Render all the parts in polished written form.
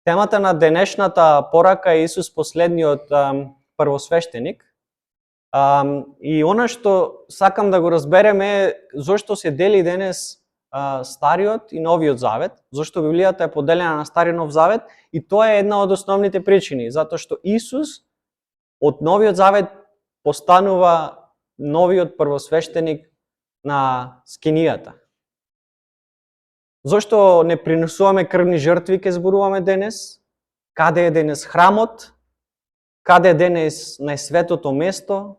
Темата на денешната порака е Исус последниот првосвещеник. И она што сакам да го разбереме е зошто се дели денес Стариот и Новиот Завет, зошто Библијата е поделена на Стари и Нов Завет, и тоа е една од основните причини, затоа што Исус од Новиот Завет постанува новиот првосвещеник на скинијата. Зошто не принесуваме крвни жртви, ке зборуваме денес? Каде е денес храмот? Каде е денес најсветото место?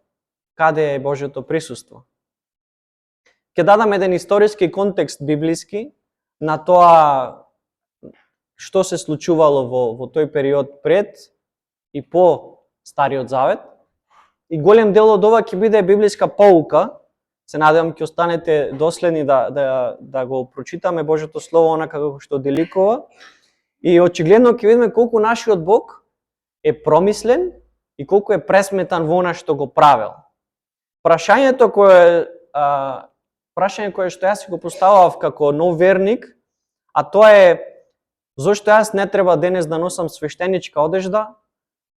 Каде е Божјото присуство? Ке дадам еден историски контекст библиски на тоа што се случувало во тој период пред и по Стариот Завет. И голем дел од ова ќе биде библиска поука. Се надевам ќе останете доследни да го прочитаме Божјото Слово онака како што деликува. И очигледно ќе видиме колку нашиот Бог е промислен и колку е пресметан во она што го правел. Прашањето кое што јас си го поставав како нов верник, а тоа е зошто јас не треба денес да носам свештеничка одежда,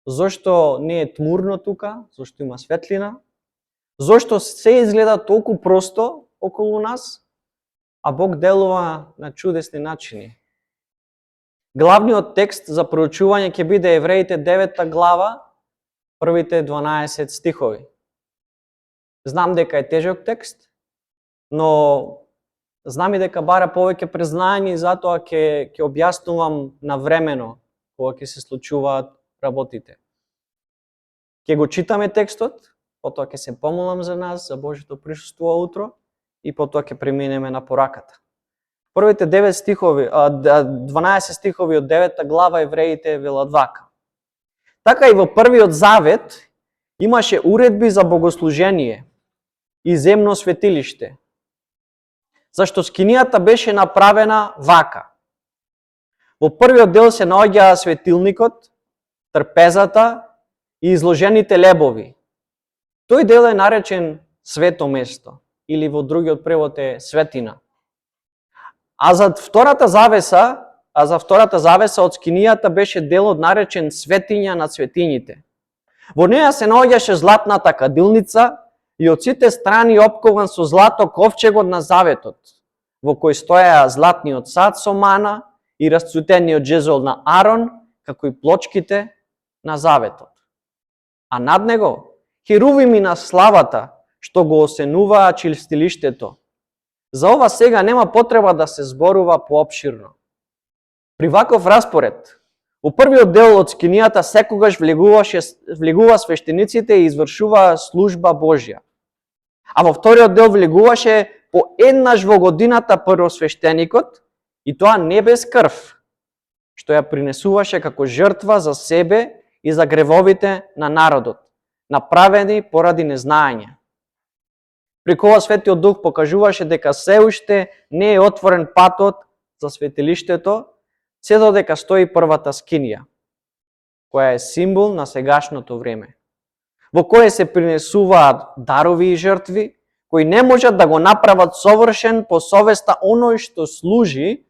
зошто не е тмурно тука, зошто има светлина, зошто се изгледа толку просто околу нас, а Бог делува на чудесни начини. Главниот текст за проучување ќе биде Евреите 9 глава, првите 12 стихови. Знам дека е тежок текст, но знам и дека бара повеќе признање и затоа ќе објаснувам навремено кога ќе се случуваат работите. Ќе го читаме текстот, потоа ќе се помолам за нас, за Божјото присуство утро и потоа ќе преминеме на пораката. Првите 12 стихови од 9 глава Евреите велат вака. Така и во првиот завет имаше уредби за богослужение и земно светилиште, зашто скинијата беше направена вака. Во првиот дел се наоѓа светилникот, трпезата и изложените лебови. Тој дел е наречен свето место, или во другиот превод е светина. А за втората завеса од скинијата беше делот наречен светиња на светињите. Во неја се наоѓаше златната кадилница и од сите страни опкован со злато ковчегот на заветот, во кој стоеа златниот сад со мана и расцветениот джезол на Арон, како и плочките на заветот. А над него херувими на славата, што го осенуваа чистилиштето. За ова сега нема потреба да се зборува поопширно. При ваков распоред, во првиот дел од скинијата секогаш влегува свештениците и извршуваа служба Божја. А во вториот дел влегуваше по еднаш во годината првосвештеникот, и тоа не без крв, што ја принесуваше како жртва за себе и за гревовите на народот, направени поради незнаење. Преку ова Светиот Дух покажуваше дека се уште не е отворен патот за светилиштето, се додека стои првата скинија, која е символ на сегашното време, во кое се принесуваат дарови и жртви, кои не можат да го направат совршен по совеста оној што служи,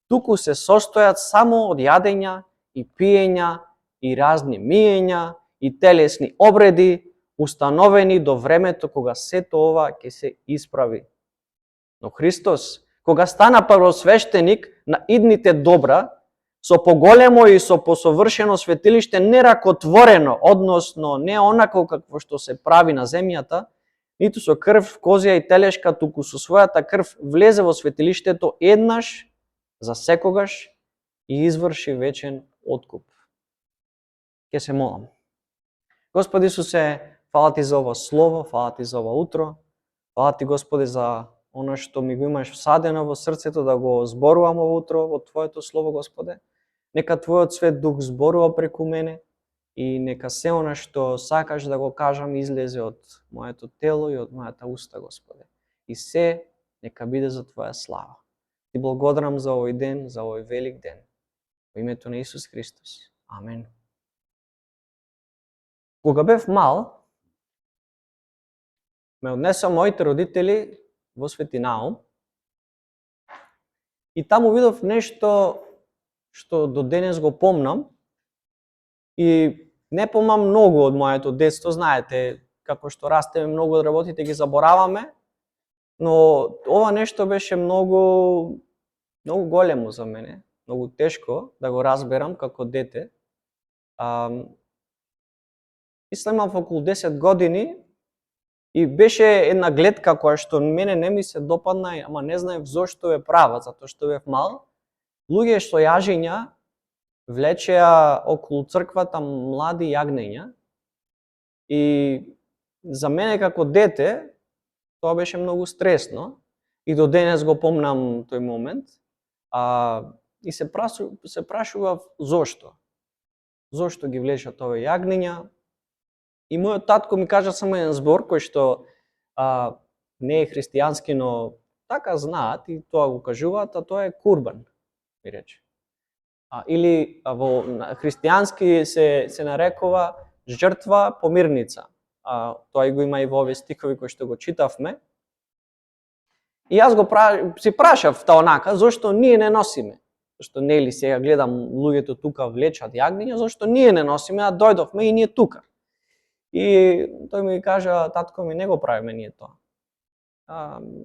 туку се состојат само од јадења и пиења и разни миења и телесни обреди, установени до времето кога сето ова ќе се исправи. Но Христос, кога стана првосвештеник на идните добра, со поголемо и со посовршено светилиште неракотворено, односно не онако какво што се прави на земјата, ниту со крв, козија и телешка, туку со својата крв влезе во светилиштето еднаш за секогаш и изврши вечен откуп. Ке се молам. Господи Исусе, фала Ти за ова слово, фала Ти за ова утро, фала Ти, Господи, за оно што ми го имаш всадено во срцето да го зборувам ово утро во Твоето слово, Господе. Нека Твојот Свет Дух зборува преку мене и нека се оно што сакаш да го кажам излезе од моето тело и од мојата уста, Господе. И се нека биде за Твоја слава. Ти благодарам за овој ден, за овој велик ден. Во името на Исус Христос. Амен. Кога бев мал, ме однеса моите родители во Свети Наум и таму видов нешто што до денес го помнам и не помнам многу од моето детство, знаете, како што растеме многу од работите ги забораваме, но ова нешто беше многу големо за мене, многу тешко да го разберам како дете. Мислам, имав околу 10 години и беше една гледка која што мене не ми се допадна, ама не знаев зошто ја прават, затоа што бев мал. Луѓе што јажиња влечеа околу црквата млади јагнења и за мене како дете тоа беше многу стресно и до денес го помнам тој момент. И се прашував зошто. Зошто ги влечат овие јагнења? И мојот татко ми кажа само еден збор кој што не е христијански, но така знаат и тоа го кажуваат, а тоа е курбан, ми рече. Или во христијански се нарекува жртва помирница. Тоа и го има и во овие стихови кои што го читавме. И јас си прашав таонака, зошто ние не носиме? Зашто нели сега гледам луѓето тука влечат јагниња, зашто ние не носиме, а дојдовме и ние тука. И тој ми кажа, татко ми, не го правиме ние тоа.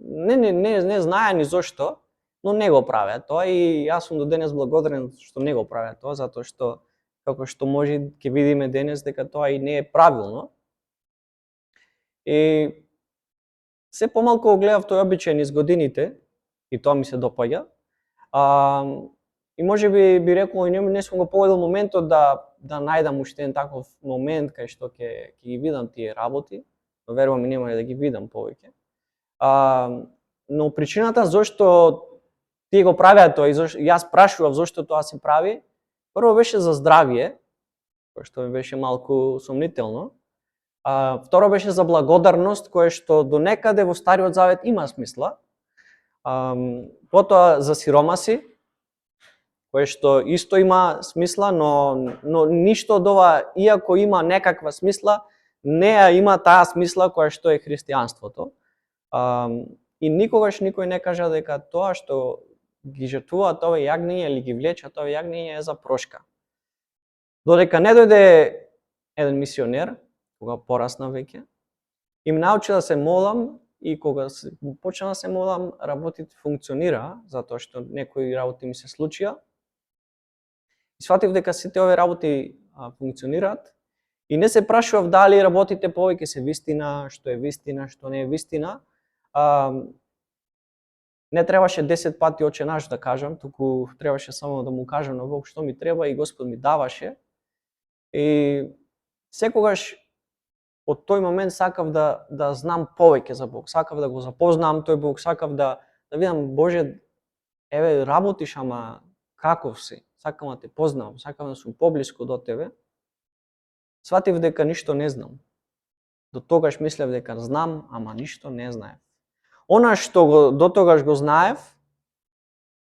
Не знае ни зошто, но не го правеа тоа и јас сум до денес благодарен што не го правеа тоа, затоа што како што може ќе видиме денес дека тоа и не е правилно. И се помалку гледав тој обичај низ годините и тоа ми се допаѓа. И може би рекол, не сум го погодил моментот да најдам уште еден таков момент кај што ќе ги видам тие работи, но верувам и нема да ги видам повеќе. Но причината зошто тие го правеа тоа и јас прашував зошто тоа се прави, прво беше за здравје, кој што ми беше малку сомнително. Второ беше за благодарност, кое што до некаде во Стариот Завет има смисла. Потоа за сиромаси, кое што исто има смисла, но ништо од ова, иако има некаква смисла, не има таа смисла која што е христијанството. И никогаш никој не кажа дека тоа што ги жртвуваат овие јагниња или ги влечат овие јагниња е за прошка. Додека не дојде еден мисионер, кога порасна веќе, и ме научи да се молам, и кога почна да се молам, работите функционира, затоа што некои работи ми се случија. И сватив дека сите овие работи функционираат и не се прашував дали работите повеќе се вистина, што е вистина, што не е вистина. Не требаше 10 пати Оче наш да кажам, туку требаше само да му кажам на Бог што ми треба и Господ ми даваше. И секогаш од тој момент сакав да знам повеќе за Бог, сакав да го запознам тој Бог, сакав да видам, Боже, еве работиш, ама каков си? Сакам да те познавам, сакам да сум поблиску до тебе. Сватив дека ништо не знам. До тогаш мислев дека знам, ама ништо не знаев. Она што до тогаш го знаев,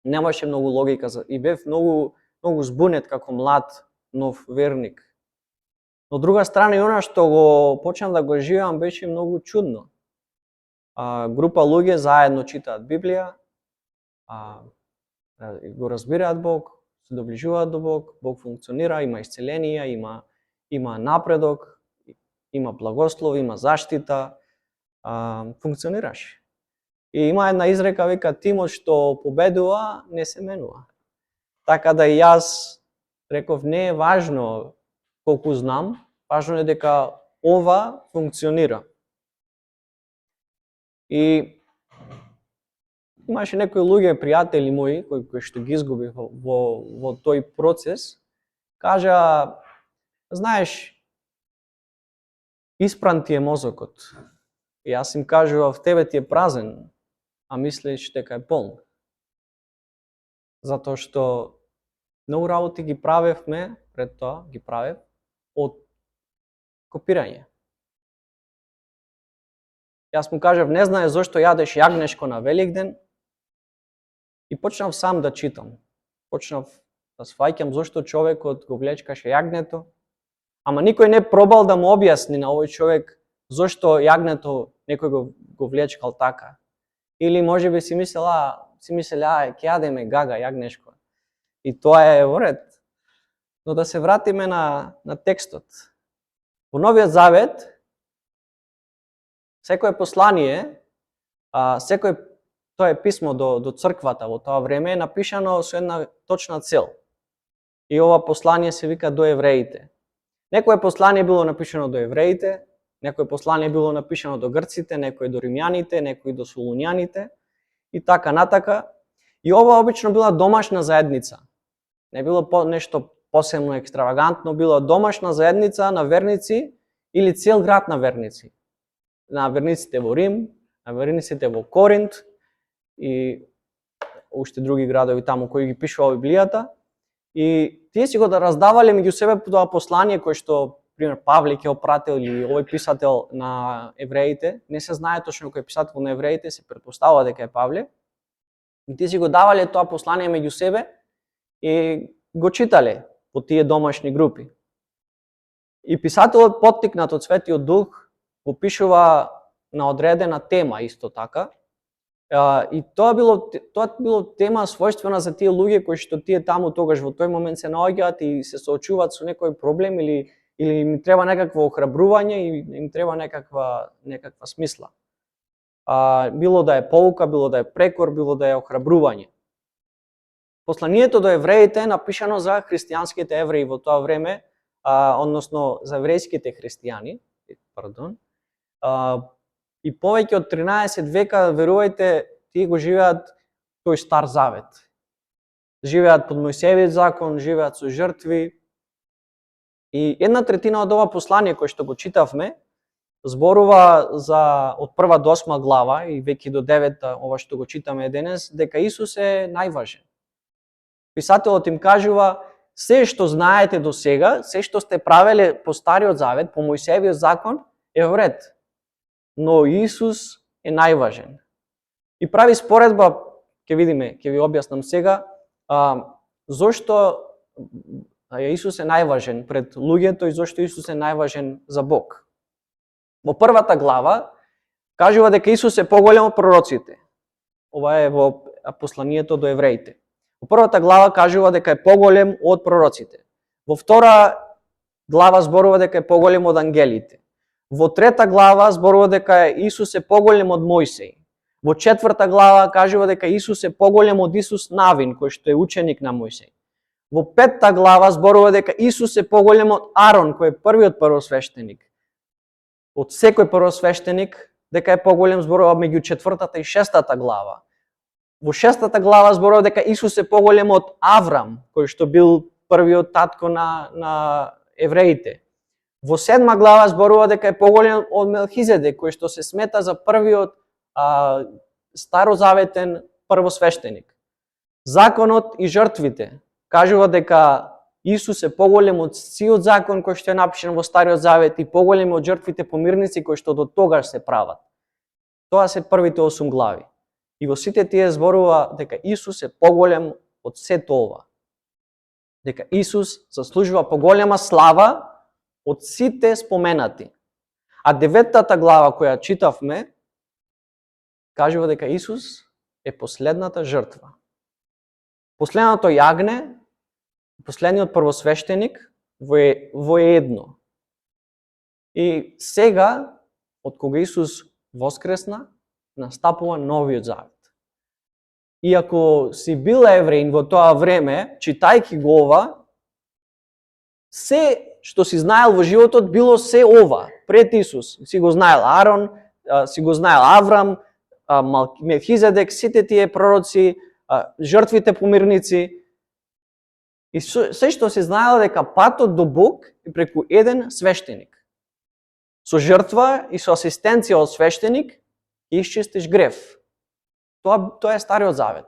немаше многу логика и бев многу збунет како млад нов верник. Но друга страна и она што го почнав да го живеам беше многу чудно. Група луѓе заедно читаат Библија, го разбираат Бог, се доближуваат до Бог, Бог функционира, има исцеленија, има напредок, има благослов, има заштита, функционираше. И има една изрека, вика, тимот што победува, не се менува. Така да и јас реков, не е важно колку знам, важно е дека ова функционира. И имаше некои луѓе, пријатели мои, кои што ги изгубив во тој процес, кажа, знаеш, испран ти е мозокот. И јас им кажував, тебе ти е празен, а мислиш дека е полн. Затоа што многу работи ги правевме, пред тоа ги правев, од копирање. Јас му кажав, не знае зошто јадеш јагнешко на Великден, и почнав сам да читам. Почнав да сваќам зошто човекот го влечкаше јагнето, ама никој не пробал да му објасни на овој човек зошто јагнето некој го влечкал така. Или можеби си мислел, ќе јадеме гага јагнешко. И тоа е во ред. Но да се вратиме на текстот. Во Новиот Завет, секое послание, тоа е писмо до црквата во тоа време, е напишано со една точна цел. И ова послание се вика до евреите. Некое послание било напишано до евреите, некое послание било напишано до грците, некој до римјаните, некој до солуњаните и така натака. И ова обично била домашна заедница. Не било нешто посебно екстравагантно, била домашна заедница на верници или цел град на верници. На верниците во Рим, на верниците во Коринт и уште други градови таму кои ги пишува Библијата. И тие си го да раздавале меѓу себе тоа послание кое што, пример, Павле ќе опратил или овој писател на евреите, не се знае точно кој е писател на евреите, се претпоставува дека е Павле. И тие си го давале тоа послание меѓу себе и го читале по тие домашни групи. И писателот, поттикнат од Светиот Дух, го пишува на одредена тема исто така. И тоа било тема својствена за тие луѓе кои што тие таму тогаш во тој момент се наоѓаат и се соочуваат со некој проблем или им треба некакво охрабрување и им треба некаква смисла. Било да е поука, било да е прекор, било да е охрабрување. Посланието до евреите е напишано за христијанските евреи во тоа време, односно за еврејските христијани, и повеќе од 13 века, верувајте, тие го живеат тој Стар Завет. Живеат под Мојсеевиот закон, живеат со жртви. И 1/3 од ова послание кој што го читавме зборува за од 1 до 8 глава и веќе до 9 ова што го читаме денес, дека Исус е најважен. Писателот им кажува: се што знаете до сега, се што сте правеле по Стариот Завет, по Мојсеевиот закон, е во ред. Но Исус е најважен. И прави споредба, ќе видиме, ќе ви објаснам сега, зошто Исус е најважен пред луѓето и зошто Исус е најважен за Бог. Во првата глава кажува дека Исус е поголем од пророците. Ова е во посланието до евреите. Во првата глава кажува дека е поголем од пророците. Во втора глава зборува дека е поголем од ангелите. Во трета глава зборува дека Исус е поголем од Мојсей. Во четврта глава кажува дека Исус е поголем од Исус Навин, кој што е ученик на Мојсей. Во петта глава зборува дека Исус е поголем од Арон, кој е првиот првосвештеник. Од секој првосвештеник дека е поголем зборува меѓу четвртата и шестата глава. Во шестата глава зборува дека Исус е поголем од Аврам, кој што бил првиот татко на евреите. Во седма глава зборува дека е поголем од Мелхизедек, кој што се смета за првиот старозаветен првосвештеник. Законот и жртвите кажува дека Исус е поголем од сиот закон кој што е напишан во Стариот Завет и поголем од жртвите помирници кои што до тогаш се прават. Тоа се првите 8 глави. И во сите тие зборува дека Исус е поголем од сето ова. Дека Исус заслужува поголема слава од сите споменати. А 9-та глава која читавме кажува дека Исус е последната жртва. Последното јагне, последниот првосвештеник во едно. И сега, од кога Исус воскресна, настапува новиот завет. И ако си бил евреин во тоа време, читајќи го ова, се што си знаел во животот било се ова, пред Исус. Си го знаел Арон, си го знаел Аврам, Мелхизедек, сите тие пророци, жртвите помирници. И се што се знаел дека патот до Бог е преку еден свештеник. Со жртва и со асистенција од свештеник исчистиш грев. Тоа е Стариот Завет.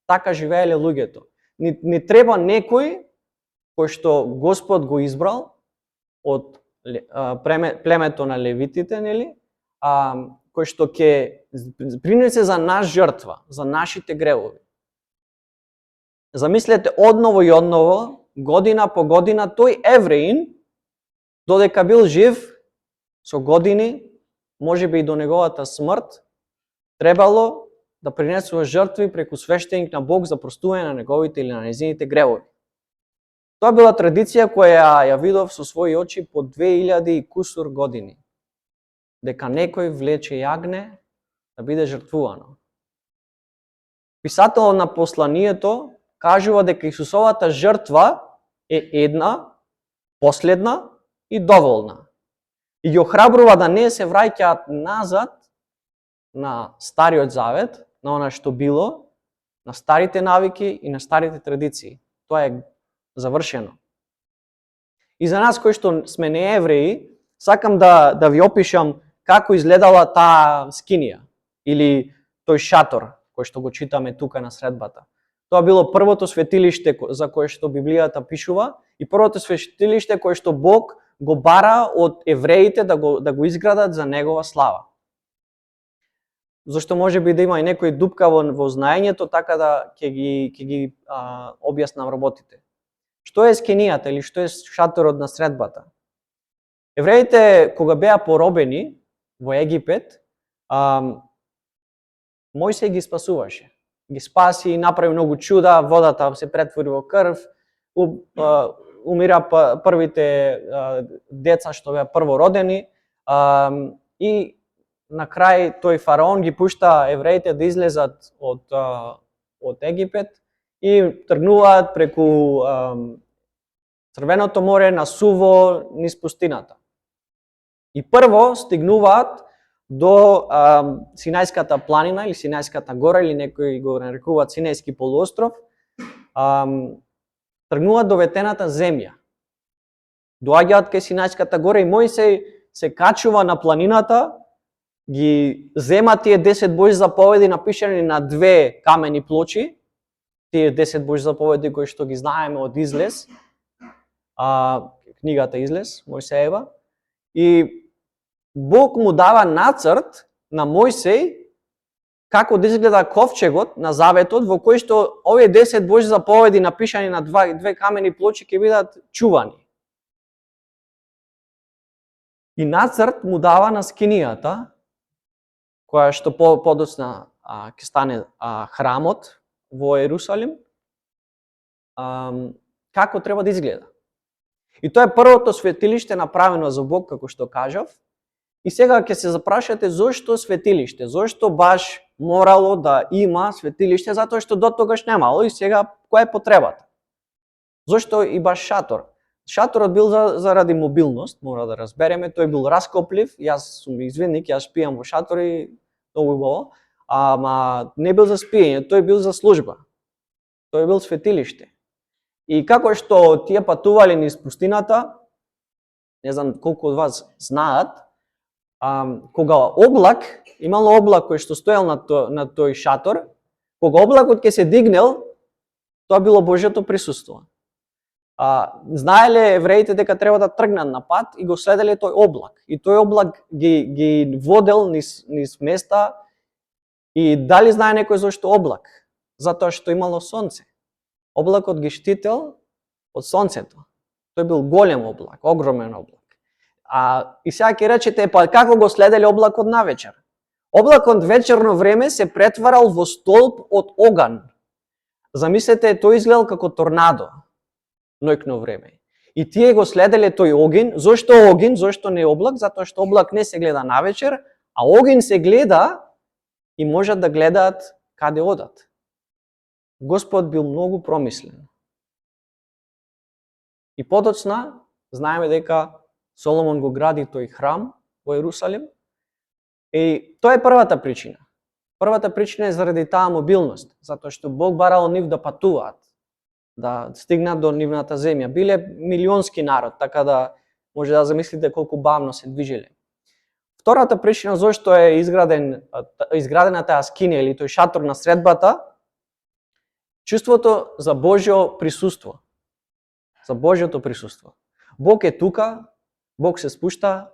Така живееле луѓето. Не треба некој кој што Господ го избрал од племето на левитите, нели? Кој што ќе принесе за наш жртва, за нашите гревови. Замислете одново и одново, година по година, тој евреин, додека бил жив, со години, можеби и до неговата смрт, требало да принесува жртви преку свештеник на Бог за простување на неговите или на незините гревови. Тоа била традиција која ја видов со своји очи по 2000 и кусур години. Дека некој влече јагне да биде жртвувано. Писателот на посланието кажува дека Исусовата жртва е една, последна и доволна. И ги охрабрува да не се враќаат назад на Стариот Завет, на она што било, на старите навики и на старите традиции. Тоа е завршено. И за нас кои што сме неевреи, сакам да ви опишам како изгледала таа скинија или тој шатор кој што го читаме тука на средбата. Тоа било првото светилиште за кое што Библијата пишува и првото светилиште кое што Бог го бара од евреите да го изградат за негова слава. Зашто може би да има и некој дупка во знаењето, така да ќе ги објаснам работите. Што е скинијата или што е шаторот на средбата? Евреите кога беа поробени во Египет, Мојсей ги спасуваше. Ги спаси и направи многу чуда, водата се претвори во крв, умира првите деца што беа првородени и на крај тој фараон ги пушта евреите да излезат од Египет и тргнуваат преку Црвеното море на суво низ пустината. И прво стигнуваат до Синајската планина или Синајската гора, или некои го нарекуваат Синајски полуостров, тргнуваат до ветената земја. Доаѓаат кај Синајската гора и Мојсей се качува на планината, ги зема тие 10 Божји заповеди напишани на 2 камени плочи, тие 10 Божји заповеди кои што ги знаеме од Излез, книгата Излез, Мојсеева, и Бог му дава нацрт на Мојсей како да изгледа ковчегот на заветот во кој што овие 10 Божји заповеди напишани на 2 камени плочи ќе бидат чувани. И нацрт му дава на скинијата, која што подоцна ќе стане храмот во Ерусалим, како треба да изгледа. И тоа е првото светилиште направено за Бог, како што кажав. И сега ќе се запрашате зошто светилиште, зошто баш морало да има светилиште, затоа што до тогаш немало и сега која е потребата? Зошто и баш шатор? Шаторот бил заради мобилност, мора да разбереме, тој бил раскоплив, јас сум извинник, јас спијам во шатори, многу убаво, ама не бил за спиење, тој бил за служба. Тој бил светилиште. И како што тие патували низ пустината, не знам колку од вас знаат, кога облак, имало облак кој што стоел на тој шатор, кога облакот ќе се дигнел, тоа било Божјото присуство. Знаеле евреите дека треба да тргнат на пат и го следеле тој облак. И тој облак ги водел низ места. И дали знае некој зошто облак? Затоа што имало сонце. Облакот ги штител од сонцето. Тој бил голем облак, огромен облак. И сега ќе речете, па како го следеле облакот навечер? Облакот вечерно време се претварал во столб од оган. Замислете, тој изгледал како торнадо ноќно време. И тие го следеле тој огин. Зошто огин? Зошто не облак? Затоа што облак не се гледа навечер, а огин се гледа и можат да гледаат каде одат. Господ бил многу промислен. И подоцна знаеме дека Соломон го гради тој храм во Ерусалим. И тоа е првата причина. Првата причина е заради таа мобилност, затоа што Бог барал нив да патуваат, да стигнат до нивната земја. Биле милионски народ, така да може да замислите колку бавно се движиле. Втората причина зошто е изградена таа скинија или тој шатор на средбата, чувството за Божјо присуство. За Божјото присуство. Бог е тука, Бог се спушта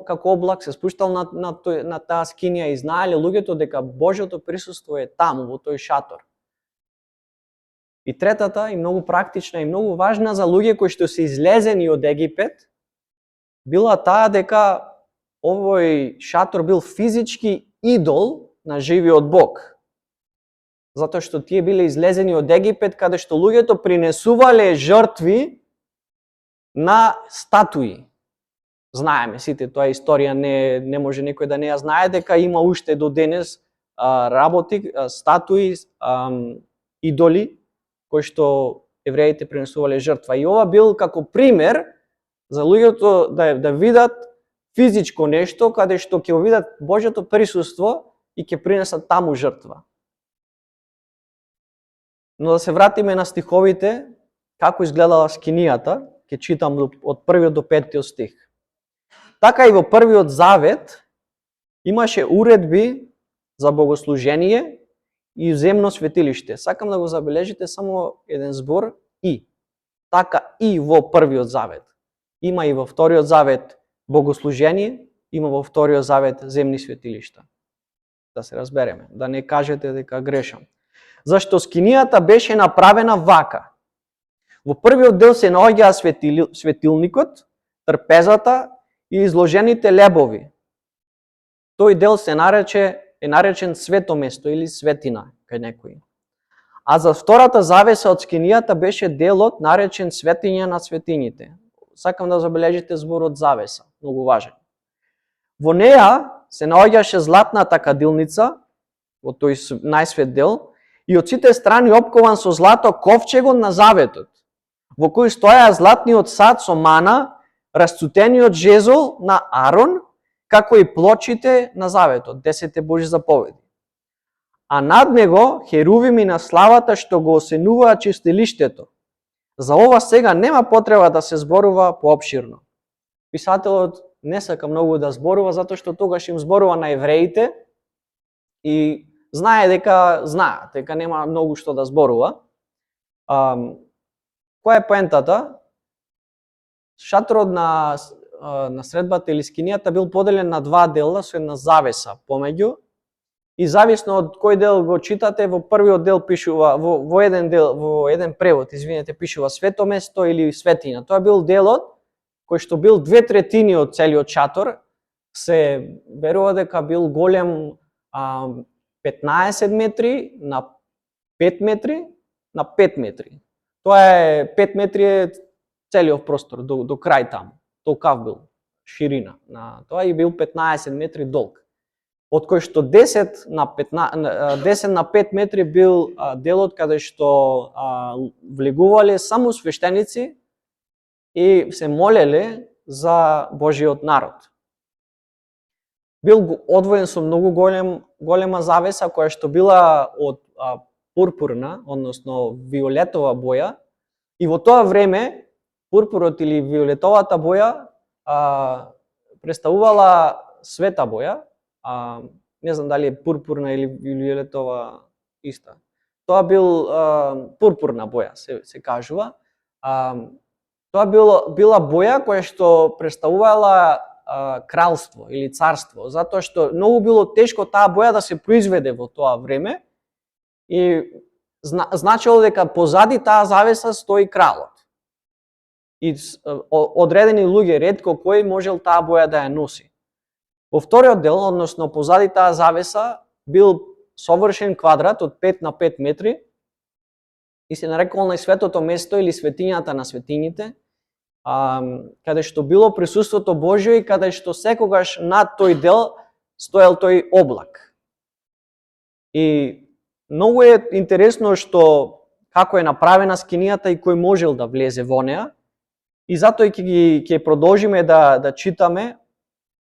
како облак, се спуштал на таа скинија и знаеле луѓето дека Божјото присуство е таму, во тој шатор. И третата, и многу практична и многу важна за луѓе кои што се излезени од Египет, била таа дека овој шатор бил физички идол на живиот Бог. Затоа што тие биле излезени од Египет, каде што луѓето принесувале жртви на статуи. Знаеме сите, тоа историја не може некој да не ја знае, дека има уште до денес работи, статуи, идоли, кои што евреите принесувале жртва. И ова бил како пример за луѓето да видат физичко нешто, каде што ќе видат Божјото присуство и ќе принесат таму жртва. Но да се вратиме на стиховите, како изгледала скинијата, ќе читам од 1 до 5 стих. Така и во првиот завет имаше уредби за богослужение и земно светилиште. Сакам да го забележите само еден збор и. Така и во првиот завет. Има и во вториот завет богослужение, има во вториот завет земни светилишта. Да се разбереме, да не кажете дека грешам. Зашто скинијата беше направена вака. Во првиот дел се наоѓа светилникот, трпезата и изложените лебови. Тој дел е наречен свето место или светина кај некои. А за втората завеса од скинијата беше делот наречен светиња на светињите. Сакам да забележите зборот завеса, многу важен. Во неа се наоѓаше златната кадилница, во тој најсвет дел, и од сите страни опкован со злато ковчегот на заветот, во кој стоја златниот сад со мана, расцутениот жезол на Арон, како и плочите на заветот, 10 Божи заповеди. А над него херувими на славата што го осенуваа чистилиштето. За ова сега нема потреба да се зборува поопширно. Писателот не сака многу да зборува, затоа што тогаш им зборува на евреите и знаат дека нема многу што да зборува. Која е поентата? Шаторот на средбата или скинијата бил поделен на два дела со една завеса помеѓу и зависно од кој дел го читате, во првиот дел пишува во еден превод, пишува свето место или светиња. Тоа бил делот кој што бил 2/3 од целиот шатор, се верува дека бил голем 15 метри на 5 метри на 5 метри. Тоа е 5 метри е целиот простор до крај таму. Толкав бил ширина на тоа и бил 15 метри долг. Од кој што 10 на 5 метри бил делот каде што влегувале само свештеници и се молеле за Божиот народ. Бил одвоен со многу голема завеса која што била од пурпурна, односно виолетова боја, и во тоа време пурпурот или виолетовата боја представувала света боја, не знам дали е пурпурна или виолетова иста. Тоа бил пурпурна боја, се кажува. Тоа била боја која што представувала кралство или царство, затоа што многу било тешко таа боја да се произведе во тоа време и значило дека позади таа завеса стои кралот. И одредени луѓе, ретко кој можел таа боја да ја носи. Во вториот дел, односно позади таа завеса, бил совршен квадрат од 5 на 5 метри и се нарекувал најсветото место или светињата на светињите, каде што било присуството Божјо и каде што секогаш над тој дел стоел тој облак. И многу е интересно што како е направена скинијата и кој можел да влезе во неа. И затоа ќе продолжиме да читаме.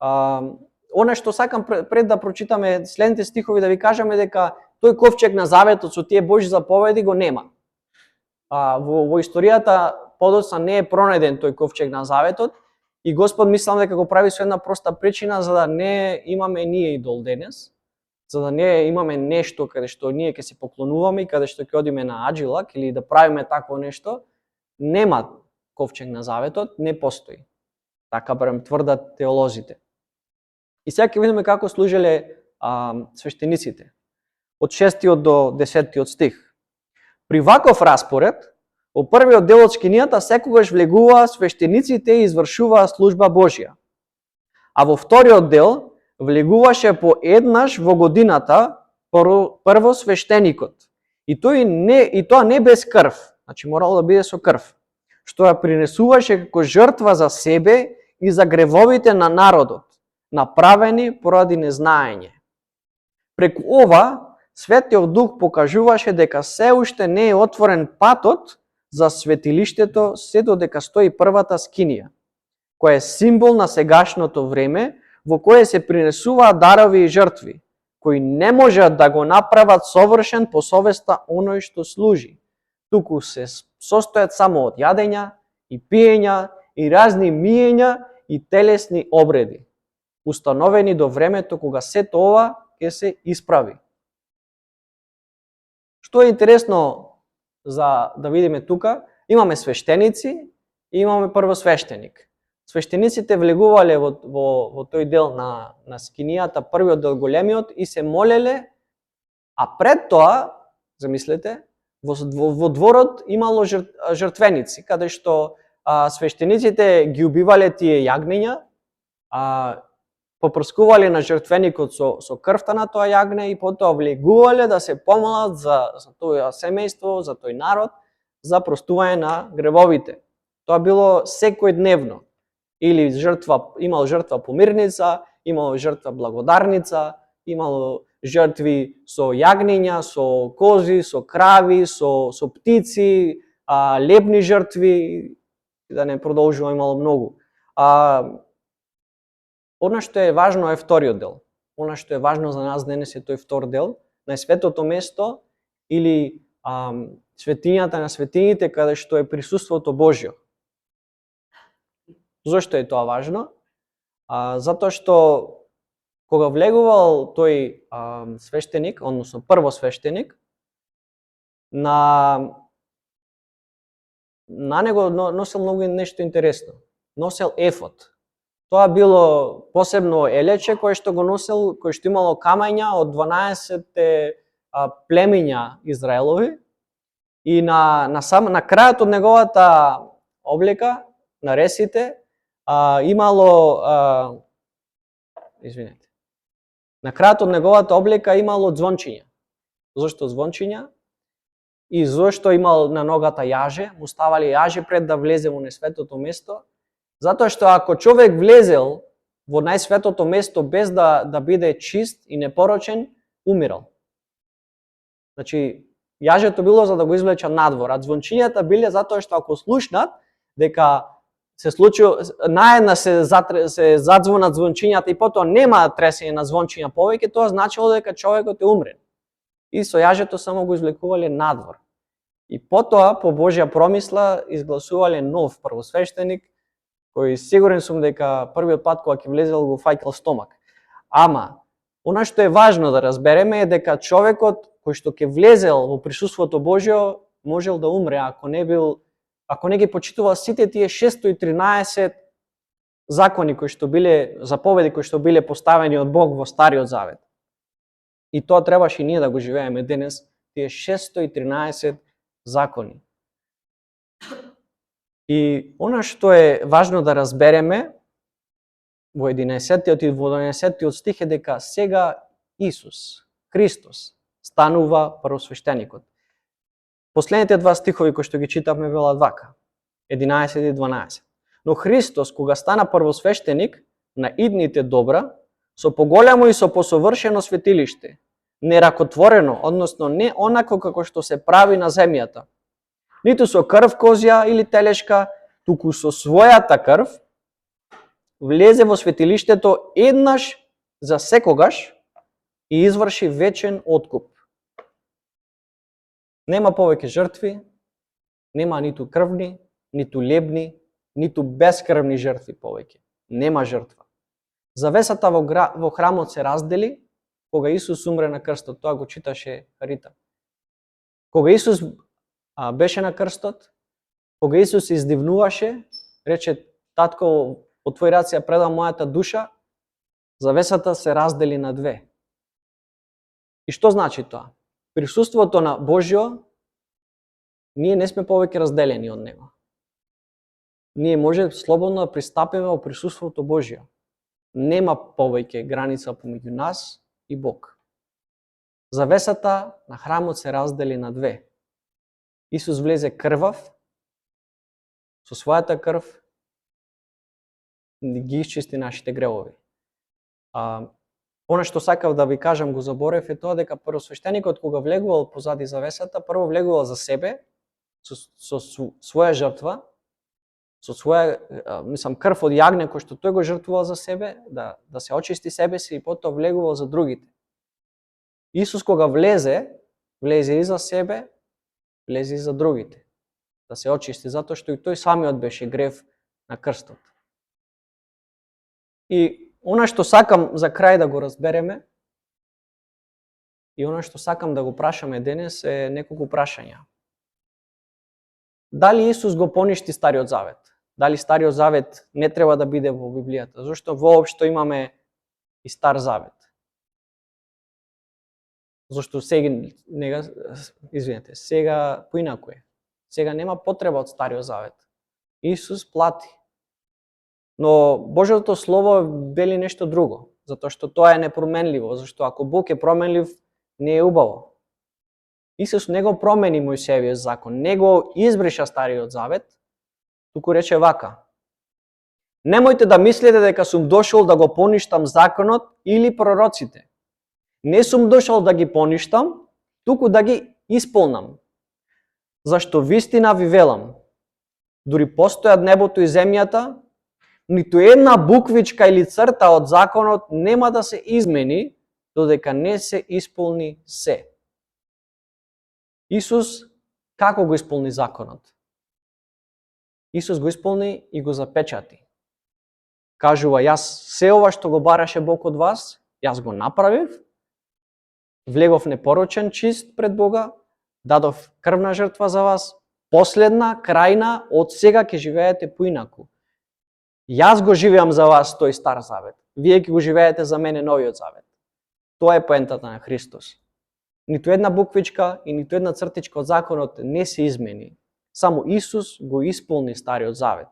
Она што сакам пред да прочитаме следните стихови да ви кажеме дека тој ковчег на заветот со тие Божји заповеди го нема. Во историјата подоцна не е пронајден тој ковчег на заветот и Господ мислам дека го прави со една проста причина за да не имаме ние идол денес, за да не имаме нешто каде што ние ќе се поклонуваме и каде што ќе одиме на аджилак или да правиме такво нешто. Нема ковчег на заветот, не постои. Така барем тврдат теолозите. И сега ќе видиме како служеле свештениците. Од 6 до 10 стих. При ваков распоред, во првиот дел од скинијата секогаш влегуваа свештениците и извршуваа служба Божја. А во вториот дел влегуваше по еднаш во годината прво свештеникот, И тоа не без крв, значи морало да биде со крв, што ја принесуваше како жртва за себе и за гревовите на народот, направени поради незнаење. Преку ова, Светиот Дух покажуваше дека се уште не е отворен патот за светилиштето се додека стои првата скинија, која е символ на сегашното време во кое се принесуваат дарови и жртви, кои не можат да го направат совршен по совеста оној што служи, туку се состојат само од јадења и пиења и разни миења и телесни обреди, установени до времето кога сето ова ќе се исправи. Што е интересно за да видиме тука, имаме свештеници и имаме првосвештеник. Свештениците влегувале во тој дел на скинијата, првиот дел големиот, и се молеле, а пред тоа, замислете, во дворот имало жртвеници, каде што свештениците ги убивале тие јагнења, попрскувале на жртвеникот со крвта на тоа јагне и потоа влегувале да се помолат за тоа семејство, за тој народ, за простување на гревовите. Тоа било секојдневно. Или имало жртва помирница, имало жртва благодарница, имало жртви со јагнења, со кози, со крави, со птици, лебни жртви, да не продолжувам, имало многу. Она што е важно е вториот дел. Она што е важно за нас денес е тој втор дел, најсветото место или светињата на светињите, каде што е присуството Божјо. Зошто е тоа важно? Затоа што кога влегувал тој свештеник, односно првосвештеник, на него носел многу нешто интересно. Носел ефод. Тоа било посебно елече кое што го носел, кое што имало камења од 12 племиња Израелови, и на крајот од неговата облека, на ресите, имало на крајот од неговата облека имало звончиња. Зошто звончиња? И зошто имал на ногата јаже, му ставале јаже пред да влезе во несветото место? Затоа што ако човек влезел во најсветото место без да биде чист и непорочен, умирал. Значи, јажето било за да го извлеча надвор, а звончињата биле затоа што ако слушнат дека се случило, наедна се задзвонат звончињата и потоа нема тресење на звончиња повеќе, тоа значило дека човекот е умрен. И со јажето само го извлекувале надвор. И потоа, по Божја промисла, изгласувале нов првосвештеник, кој сигурен сум дека првиот пат кога ќе влезел го фаќал стомак. Ама, она што е важно да разбереме е дека човекот кој што ќе влезел во присуството Божјо можел да умре ако не ги почитувал сите тие 613 закони кои што биле, заповеди кои што биле поставени од Бог во Стариот Завет. И тоа требаше и ние да го живееме денес, тие 613 закони. И она што е важно да разбереме во 11-тиот и во 12-тиот стих е дека сега Исус, Христос, станува првосвештеникот. Последните два стихови кои што ги читавме велат вака, 11 и 12. Но Христос, кога стана првосвештеник на идните добра, со поголемо и со посовршено светилиште, не ракотворено, односно не онако како што се прави на земјата, ниту со крв козја или телешка, туку со својата крв, влезе во светилиштето еднаш за секогаш и изврши вечен откуп. Нема повеќе жртви, нема ниту крвни, ниту лебни, ниту бескрвни жртви повеќе. Нема жртва. Завесата во храмот се раздели кога Исус умре на крстот. Тоа го читаше Рита. Кога Исус беше на крстот, кога Исус издивнуваше, рече: татко, во твои раце ја предам мојата душа, завесата се раздели на две. И што значи тоа? Присуството на Божјо, ние не сме повеќе разделени од него. Ние може слободно да пристапиме во присуството Божјо. Нема повеќе граница помеѓу нас и Бог. Завесата на храмот се раздели на две. Исус влезе крвав, со својата крв ги исчисти нашите гревови. Она што сакав да ви кажам, го заборев, е тоа дека првосвештеникот кога влегувал позади завесата, прво влегувал за себе, со своја жртва, со своја, крв од јагне кој што тој го жртвувал за себе, да се очисти себе си и потоа влегувал за другите. Исус кога влезе и за себе, влезе и за другите, да се очисти, затоа што и тој самиот беше грев на крстот. И она што сакам за крај да го разбереме, и она што сакам да го прашаме денес е неколку прашања. Дали Исус го поништи Стариот Завет? Дали Стариот Завет не треба да биде во Библијата? Зошто воопшто имаме и Стар Завет? Зошто сега поинаку е. Сега нема потреба од Стариот Завет. Исус плати. Но Божјото Слово вели нешто друго, затоа што тоа е непроменливо, зашто ако Бог е променлив, не е убаво. Исус не го промени Мојсеевиот закон, не го избриша Стариот Завет, туку рече вака: немојте да мислите дека сум дошол да го поништам законот или пророците. Не сум дошол да ги поништам, туку да ги исполнам. Зашто вистина ви велам, дури постојат небото и земјата, ниту една буквичка или црта од законот нема да се измени додека не се исполни се. Исус како го исполни законот? Исус го исполни и го запечати. Кажува: јас се ова што го бараше Бог од вас, јас го направив, влегов непорочен, чист пред Бога, дадов крвна жртва за вас, последна, крајна, од сега ќе живеете поинаку. Јас го живеам за вас тој Стар Завет. Вие ќе го живеете за мене Новиот Завет. Тоа е поентата на Христос. Ниту една буквичка и ниту една цртичка од законот не се измени. Само Исус го исполни Стариот Завет.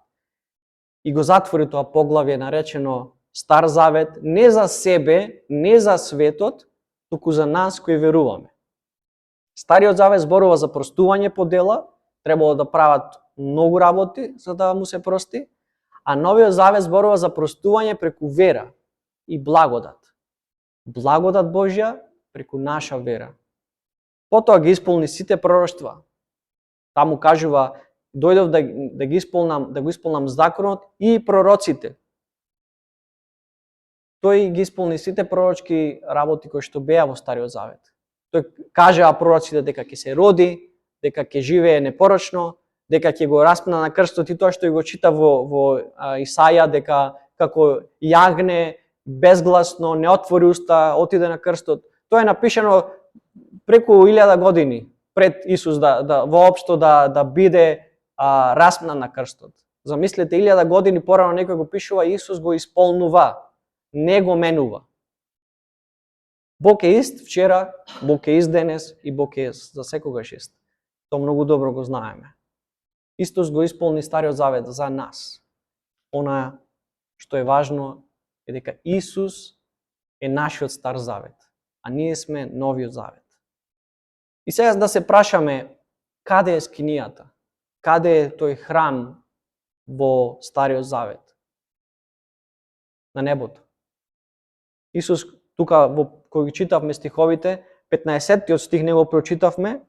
И го затвори тоа поглавје наречено Стар Завет не за себе, не за светот, туку за нас кои веруваме. Стариот Завет зборува за простување по дела, требало да прават многу работи за да му се прости, а Новиот Завет зборува за простување преку вера и благодат. Благодат Божја преку наша вера. Потоа ги исполни сите пророштва. Таму кажува: дојдов да го исполнам законот и пророците. Тој ги исполни сите пророчки работи кои што беа во Стариот Завет. Тој кажа пророците дека ќе се роди, дека ќе живее непорочно, дека ќе го распна на крстот, и тоа што го чита во Исаја, дека како јагне безгласно не отвори уста, отиде на крстот. Тоа е напишано преку 1000 години пред Исус воопшто да биде распнат на крстот. Замислете, 1000 години порано некој го пишува, Исус го исполнува, не го менува. Бог е ист вчера, Бог е ист денес и Бог е за секогаш ист. Тоа многу добро го знаеме. Исус го исполни Стариот Завет за нас. Она што е важно е дека Исус е нашиот Стар Завет, а ние сме Новиот Завет. И сега да се прашаме, каде е скинијата? Каде е тој храм во Стариот Завет? На небото. Исус, тука кој ги читавме стиховите, 15-тиот стих не го прочитавме,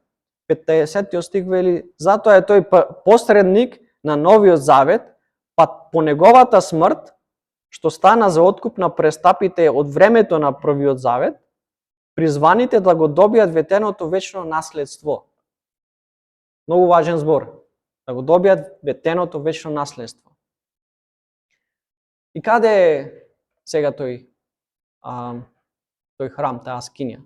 50-тиот стих вели: затоа е тој посредник на Новиот Завет, па по неговата смрт, што стана за откуп на престапите од времето на Првиот Завет, призваните да го добијат ветеното вечно наследство. Многу важен збор. Да го добијат ветеното вечно наследство. И каде е сега тој храм, таа скинија?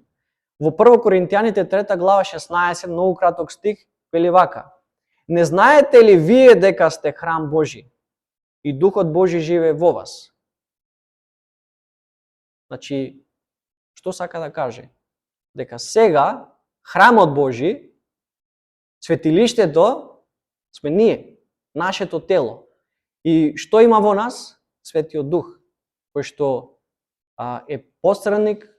Во 1 Коринтијаните 3 глава 16, многу краток стих, вели вака: не знаете ли вие дека сте храм Божи и Духот Божи живее во вас? Значи, што сака да каже? Дека сега храмот Божи, светилиштето, сме ние, нашето тело. И што има во нас? Светиот Дух, кој што е посредник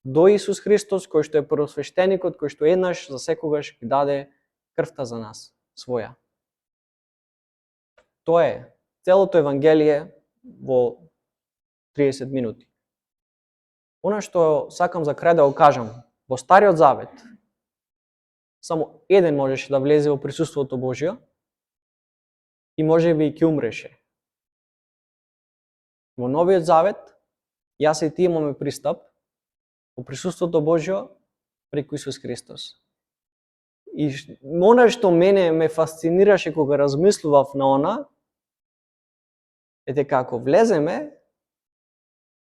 до Исус Христос, кој што е првосвештеникот, кој што еднаш за секогаш ги даде крвта за нас, своја. Тоа е целото Евангелие во 30 минути. Она што сакам за крај да го кажам, во Стариот Завет само еден можеше да влезе во присуството Божјо и можеби и ќе умреше. Во Новиот Завет, јас и ти имаме пристап во присуството Божјо преку Исус Христос. И она што мене ме фасцинираше кога размислував на она, е дека ако влеземе,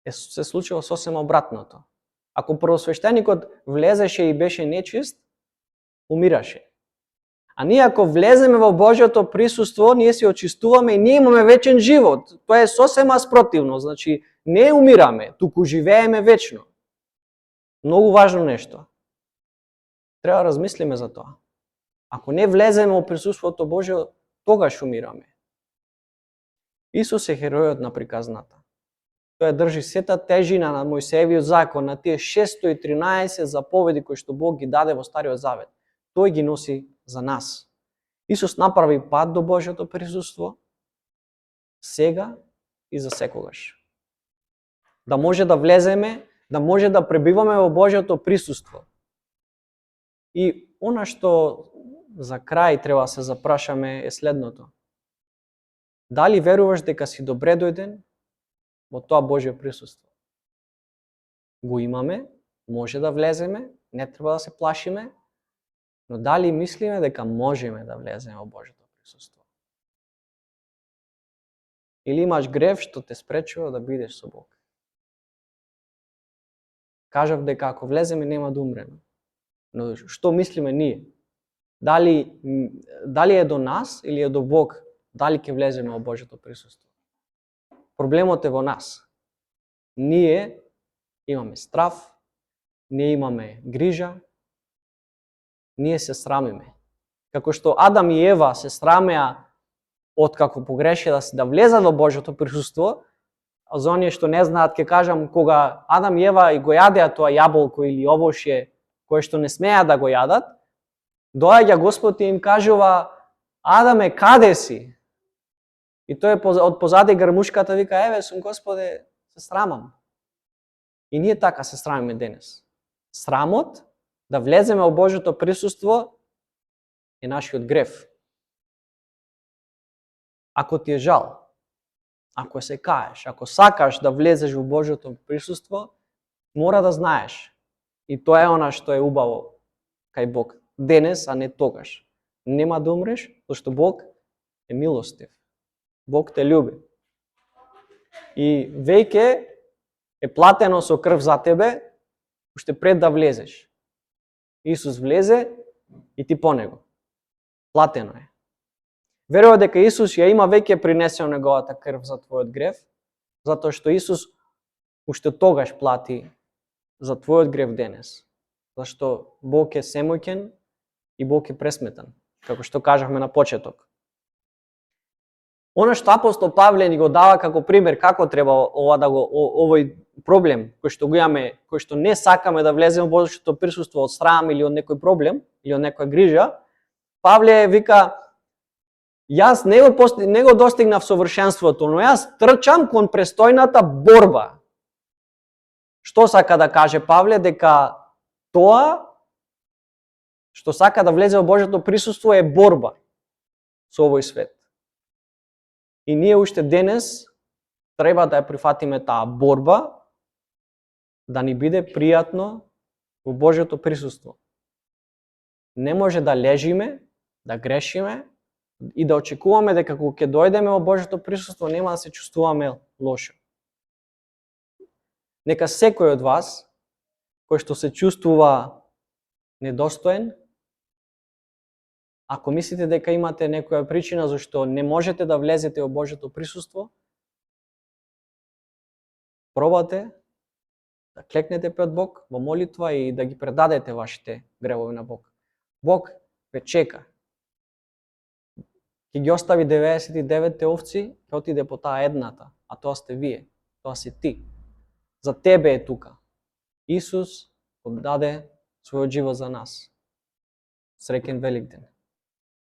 се случило сосема обратното. Ако првосвештеникот влезеше и беше нечист, умираше. А ние ако влеземе во Божјото присуство, ние се очистуваме и ние имаме вечен живот. Тоа е сосема спротивно, значи не умираме, туку живееме вечно. Многу важно нешто. Треба да размислиме за тоа. Ако не влеземе во присуството Божјо, тогаш умираме. Исус е херојот на приказната. Тој држи сета тежина на Мојсеевиот закон, на тие 613 заповеди кои што Бог ги даде во Стариот Завет. Тој ги носи за нас. Исус направи пат до Божјото присуство сега и за секогаш. Да може да влеземе, да може да пребиваме во Божјото присуство. И она што за крај треба да се запрашаме е следното. Дали веруваш дека си добре дојден во тоа Божјо присуство? Го имаме, може да влеземе, не треба да се плашиме, но дали мислиме дека можеме да влеземе во Божјото присуство? Или имаш грев што те спречува да бидеш со Бог? Кажав дека ако влеземе нема да умреме. Но што мислиме ние? Дали е до нас или е до Бог? Дали ќе влеземе во Божјото присуство? Проблемот е во нас. Ние имаме страв, ние имаме грижа, ние се срамиме. Како што Адам и Ева се срамеа откако погреше да влезат во Божјото присуство, а за оние што не знаат ќе кажам, кога Адам и Ева и го јадеа тоа јаболко или овошје кое што не смеа да го јадат, доаѓа Господ и им кажува: Адаме, каде си? И тој од позади грмушката вика: еве сум, Господе, се срамам. И ние така се срамиме денес. Срамот да влеземе во Божјото присуство е нашиот грев. Ако ти е жал, ако се каеш, ако сакаш да влезеш во Божјото присуство, мора да знаеш. И тоа е она што е убаво кај Бог. Денес, а не тогаш. Нема да умреш, зашто Бог е милостив. Бог те љуби. И веќе е платено со крв за тебе, уште пред да влезеш. Исус влезе и ти по него. Платено е. Верува дека Исус ја има веќе принесено неговата крв за твојот грев, затоа што Исус уште тогаш плати за твојот грев денес. Зашто Бог е семоќен и Бог е пресметан, како што кажавме на почеток. Она што апостол Павле ни го дава како пример како треба овој проблем кој што го имаме, кој што не сакаме да влеземе во Божјото присуство од срам или од некој проблем или од некоја грижа, Павле вика: јас не го достигнав совршенството, но јас трчам кон престојната борба. Што сака да каже Павле? Дека тоа што сака да влезе во Божјото присуство е борба со овој свет. И ние уште денес треба да ја прифатиме таа борба, да ни биде пријатно во Божјото присуство. Не може да лежиме, да грешиме и да очекуваме дека кога ќе дојдеме во Божјото присуство нема да се чувствуваме лошо. Нека секој од вас кој што се чувствува недостоен, ако мислите дека имате некоја причина зашто не можете да влезете во Божјото присуство, пробате да клекнете пред Бог во молитва и да ги предадете вашите гревови на Бог. Бог ве чека. Ќе ги остави 99 овци, ќе отиде по таа едната, а тоа сте вие, тоа си ти. За тебе е тука. Исус даде својот живот за нас. Среќен Великден!